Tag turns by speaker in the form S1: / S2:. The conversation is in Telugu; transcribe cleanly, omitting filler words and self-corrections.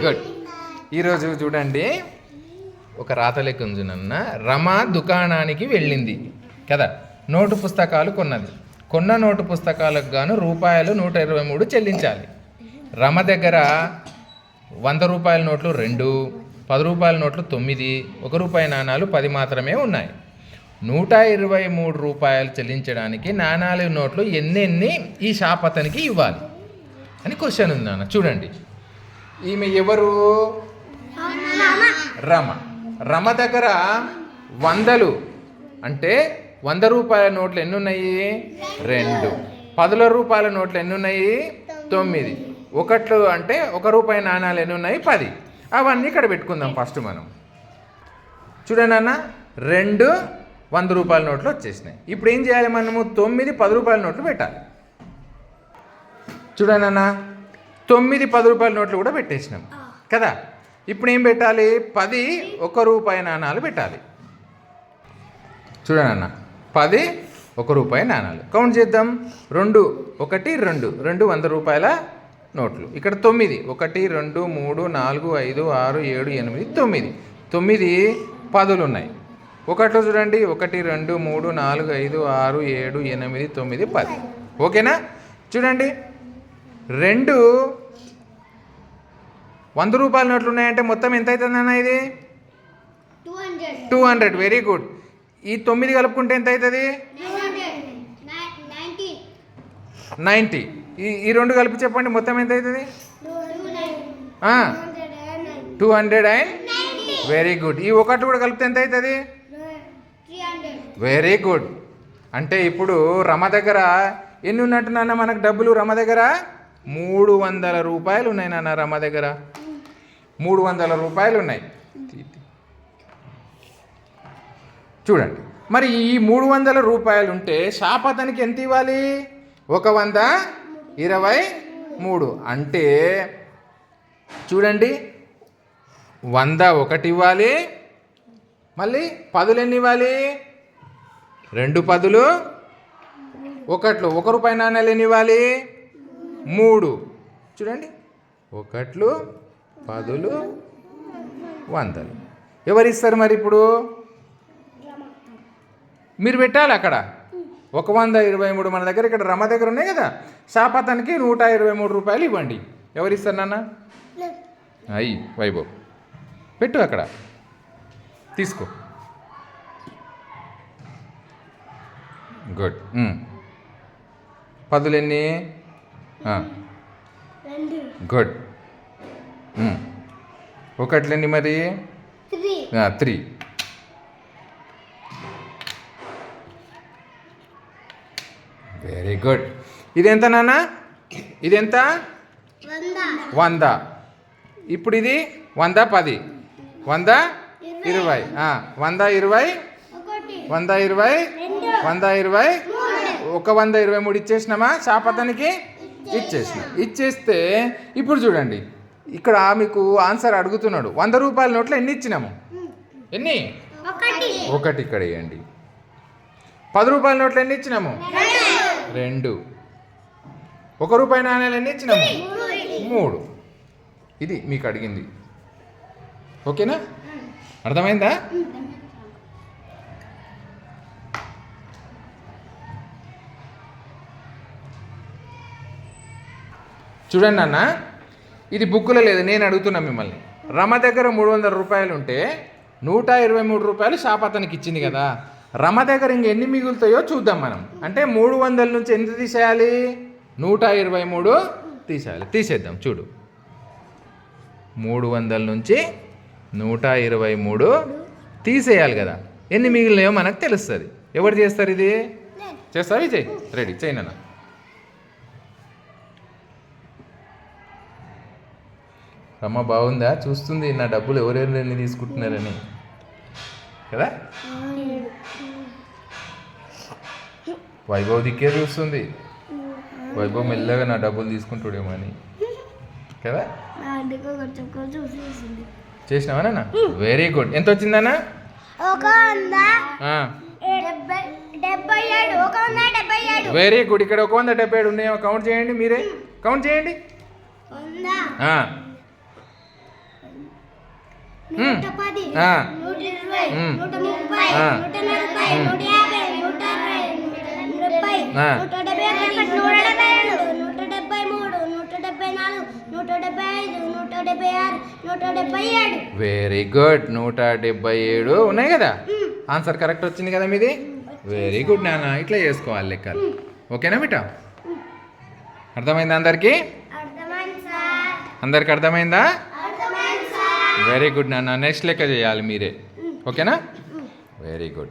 S1: గుడ్. ఈరోజు చూడండి ఒక రాత లెక్క ఉంది నాన్న. రమ దుకాణానికి వెళ్ళింది కదా, నోటు పుస్తకాలు కొన్నది. కొన్న నోటు పుస్తకాలకు గాను రూపాయలు 123 చెల్లించాలి. రమ దగ్గర 100 రూపాయల నోట్లు 2, 10 రూపాయల నోట్లు 9, 1 రూపాయి నాణాలు 10 మాత్రమే ఉన్నాయి. 123 రూపాయలు చెల్లించడానికి నాణాలు నోట్లు ఎన్నెన్ని ఈ షాప్ అతనికి ఇవ్వాలి అని క్వశ్చన్ ఉంది నాన్న. చూడండి, ఈమె ఎవరు? రమ. రమ దగ్గర 100 అంటే 100 రూపాయల నోట్లు ఎన్ని ఉన్నాయి? 2. 10 రూపాయల నోట్లు ఎన్ని ఉన్నాయి? 9. 1 అంటే 1 రూపాయి నాణాలు ఎన్ని ఉన్నాయి? 10. అవన్నీ ఇక్కడ పెట్టుకుందాం ఫస్ట్ మనం. చూడండి అన్న, 2 100 రూపాయల నోట్లు వచ్చేసినాయి. ఇప్పుడు ఏం చేయాలి మనము? 9 10 రూపాయల నోట్లు పెట్టాలి. చూడండి అన్న, 9 10 రూపాయల నోట్లు కూడా పెట్టేసినాం కదా. ఇప్పుడు ఏం పెట్టాలి? 10 1 రూపాయి నాణాలు పెట్టాలి. చూడండి అన్న, 10 1 రూపాయి నాణాలు కౌంట్ చేద్దాం. 2 1 2 2 100 రూపాయల నోట్లు. ఇక్కడ 9 1 2 3 4 5 6 7 8 9 10 ఉన్నాయి. 1లో చూడండి, 1 2 3 4 5 6 7 8 9 10. ఓకేనా? చూడండి, 2 100 రూపాయల నోట్లు ఉన్నాయంటే మొత్తం ఎంత అవుతుందన్న? ఇది 200. Very good. ఈ 9 కలుపుకుంటే ఎంత అవుతుంది? 90. ఈ 2 కలిపి చెప్పండి, మొత్తం ఎంత అవుతుంది? 290. Very good. ఈ 1 కూడా కలిపితే ఎంత అవుతుంది? Very good. అంటే ఇప్పుడు రమ దగ్గర ఎన్ని ఉన్నట్టు నాన్న మనకు డబ్బులు? రమ దగ్గర 300 రూపాయలు ఉన్నాయి నాన్న. రమ దగ్గర 300 రూపాయలు ఉన్నాయి. చూడండి, మరి ఈ 300 రూపాయలు ఉంటే షాప్ అతనికి ఎంత ఇవ్వాలి? 123. అంటే చూడండి, 100 1 ఇవ్వాలి, మళ్ళీ 10 ఎన్ని ఇవ్వాలి? 2 10 1 1 రూపాయి నాణ్యాలు ఎన్ని ఇవ్వాలి? 3. చూడండి, 1 10 100. ఎవరిస్తారు మరి? ఇప్పుడు మీరు పెట్టాలి అక్కడ. 123 మన దగ్గర, ఇక్కడ రమ దగ్గర ఉన్నాయి కదా. షాప్ అతనికి 123 రూపాయలు ఇవ్వండి. ఎవరిస్తారు నాన్న? అయ్యి వైభవ్ పెట్టు అక్కడ, తీసుకో. గుడ్. 10 ఎన్ని? గుడ్. 1 ఎన్ని మరి? 3. Very good. ఇదెంత నాన్న? ఇదెంత? 100. ఇప్పుడు ఇది 100 10 100 20 120 120 120 123 ఇచ్చేసినామా షాప్ అతనికి? ఇచ్చేస్తే ఇప్పుడు చూడండి, ఇక్కడ మీకు ఆన్సర్ అడుగుతున్నాడు. 100 రూపాయల నోట్లో ఎన్ని ఇచ్చినాము? ఎన్ని? 1 ఇక్కడ వేయండి. 10 రూపాయల నోట్లు ఎన్ని ఇచ్చినాము? 2. 1 రూపాయి నాణ్యాలు ఎన్ని ఇచ్చినాము? 3. ఇది మీకు అడిగింది. ఓకేనా? అర్థమైందా? చూడండి అన్న, ఇది బుక్కులో లేదు, నేను అడుగుతున్నా మిమ్మల్ని. రమ దగ్గర 300 రూపాయలు ఉంటే 123 రూపాయలు షాప్ అతనికి ఇచ్చింది కదా. రమ దగ్గర ఇంకెన్ని మిగులుతాయో చూద్దాం మనం. అంటే 300 నుంచి ఎంత తీసేయాలి? 123 తీసేయాలి. తీసేద్దాం. చూడు, 300 నుంచి 123 తీసేయాలి కదా. ఎన్ని మిగిలినాయో మనకు తెలుస్తుంది. ఎవరు చేస్తారు ఇది? చేస్తావా? విజయ్ రెడీ చేయనా? రమ్మ బాగుందా? చూస్తుంది నా డబ్బులు ఎవరెవరిని తీసుకుంటున్నారని కదా. వైభవ్ దిక్కే చూస్తుంది. వైభవ్ మెల్లగా నా డబ్బులు తీసుకుంటాడేమో అని కదా. చేసినావా నాన్న? Very good. ఎంత వచ్చిందన్నా?
S2: 177.
S1: Very good. ఇక్కడ 177 ఉన్నాయో కౌంట్ చేయండి. మీరే కౌంట్ చేయండి. ఆ. ఉమ్. ఆ. ఉమ్. ఆ. ఆ. Very good. 177 ఉన్నాయి కదా. ఆన్సర్ కరెక్ట్ వచ్చింది కదా మీది. వెరీ గుడ్ నాన్న. ఇట్లా చేసుకోవాలి లెక్కలు. ఓకేనా బిడ్డ? అర్థమైందా అందరికీ? అందరికి అర్థమైందా? వెరీ గుడ్ నాన్న. నెక్స్ట్ లెక్క చేయాలి మీరే. ఓకేనా? Very good.